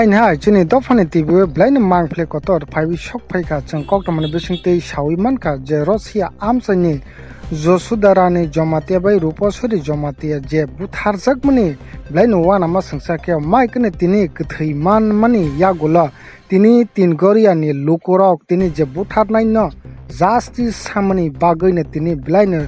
Hain hai chini dofani tibu blain mang play kotor phaibi shok phaika chang koktamani bisingtei shawi manka je Russia amsani Josudarani Jomatia bai Rupasuri Jomatia je butharjakmani blain wana ma sangsa maikne tini kthei man mani yagula tini Tingoriani lukorok tini je butharnai no justice samani bagoine tini blain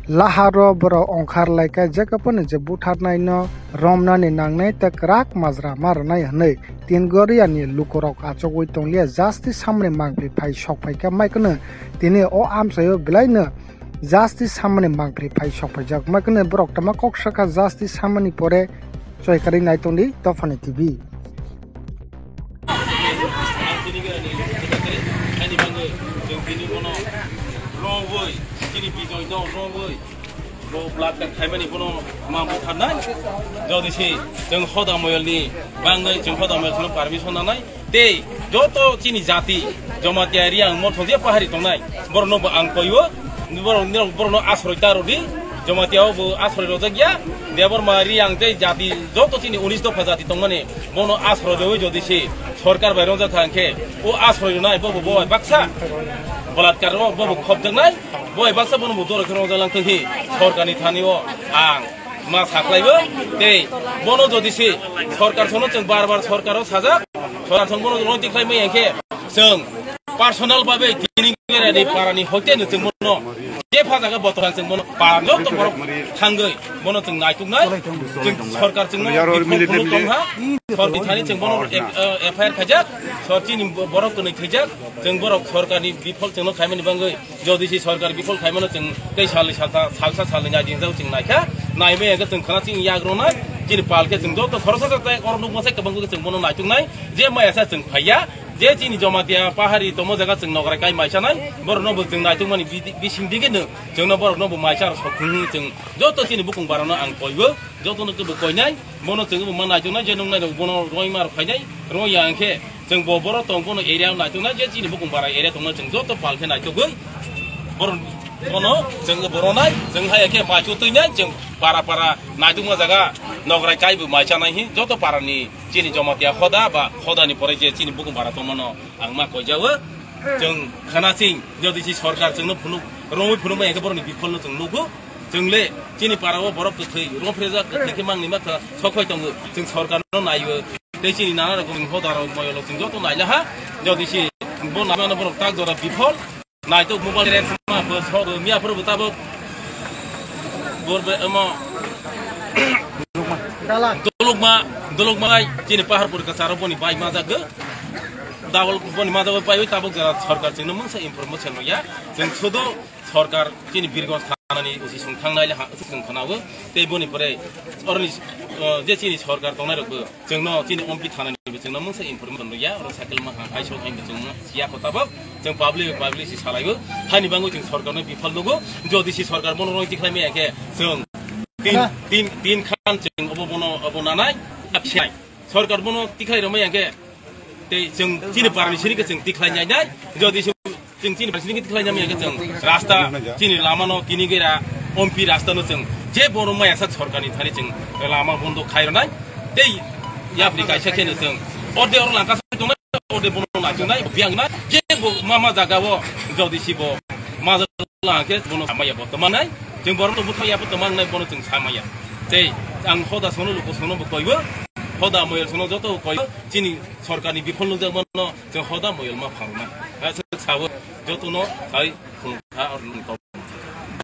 laharo boro ongkhar laika jakapane je butharnai no romnani nangnai tak rak majra marnai hanai Tingoriani lukorok achogoi tonglia justice samne mangpli phai shok phaika maikne tini o amsayo blain justice samane mangpli phai shok phajak maikne borok tama koksaka justice samani pore choikari naitoni Dofani TV blood kan khaimani bono mambu thanai jodi si jeng khoda moyalni bangai jeng khoda moyal thno permission nanai te joto chini jati jomatia riang mo thonje pahari tongnai borno bo ang koiwo borno asroi tarodi jomatia bo asroi rojagya debor ma riang te jati joto chini 19 do phajati tongmani bono asroi do jodi si sarkar bairong ja khangke o asroi nai bo baksa balatkar bo khobjangnai boy baksa bono motor khoro jalang thi sarkani thanio ang ma saklaibo te bono jodi si sarkar sono jeng bar sarkaro sajak sarkar song bono roi tiklai mai engke jeng personal babe tini gerani parani hote no jeng bono je phajaga botoran jeng bono parno to borok thangoi bono jeng naitungnai jeng sarkar jeng tongha sarkar thani jeng bono FIR khajak sarchini borok to nei thijak jeng borok sarkarni bifol jeng khaimani bangai jodi si sarkar bifol khaimano jeng tei sali salsa sali nai jeng jau jeng naikha naime ega jeng khana jeng yagrona jini palke jeng joto khorosa ta ornu mose kabang jeng bono naitungnai je maya sa jeng phaya je chini jomatia pahari tomo jaga jeng nograi kai maisa nai borno bo jeng naitung mani bising digene jeng no borno bo maisa sokhung jeng joto chini bukung barano ang koibo joto no ko koinai bono jeng bo manai tunai je nong nai bono roi mar phainai roi yangke jeng bo boro tong bono area nai tunai je chini bukung bara area tong jeng joto palke nai tugoi bono jeng boro nai jeng hayake machu tuinai jeng para naitung jaga nograi kai bu maisa nai hi joto parani chini jomatia khoda ba khoda ni pore je chini bukung bara tomono angma koijawo jeng khana sing jodi si sarkar jeng no phunu roi phunu mai borni bifol no jeng nugo jengle chini parawo borok thei ro freja theke mangni ma sokhoi tong jeng sarkar no naiyo te chini nana rokom khoda ro moyolo jeng joto naila ha jodi si bon namana borok tak jora bifol nai to mobile ret ma bo sor mia pro butabo borbe ama dolog ma chini pahar pur kasaro boni bai ma jaga dawal boni ma jaga pai tabok jara sarkar chini mangsa information ya jeng chodo sarkar chini birgon thanani usi sungthangnai le ha sung khanawo te boni pore orni je chini sarkar tongnai rok jengno chini ompi thanani jengno mangsa information ya ro sakil ma hai so hain jeng sia ko tabok jeng public si salaibo hani bangu jeng sarkar no bifal logo jodi si sarkar bono roi tiklai me ke jeng tin khan jeng obo nanai apsai sarkar bono tiklai ro me ke te jeng chini permission ke jeng tiklai nyai nyai jodi jeng chini permission ke tiklai nyai ke jeng rasta chini lama no kini gera ompi rasta no jeng je bono ma asa sarkar ni thani jeng lama bondo khairo nai te ya afrika sakhe no jeng ode or langka jong ode bono na jong nai biang nai je bo mama jaga bo jodi si bo ma jaga ke bono samaya bo temanai jeng borno bu thaya bo teman nai bono jeng samaya te ang khoda sono luko sono bo koibo khoda moyel sono joto koi chini sarkar ni bifol no jeng khoda moyel ma phangna sa sawo joto no sai khun tha or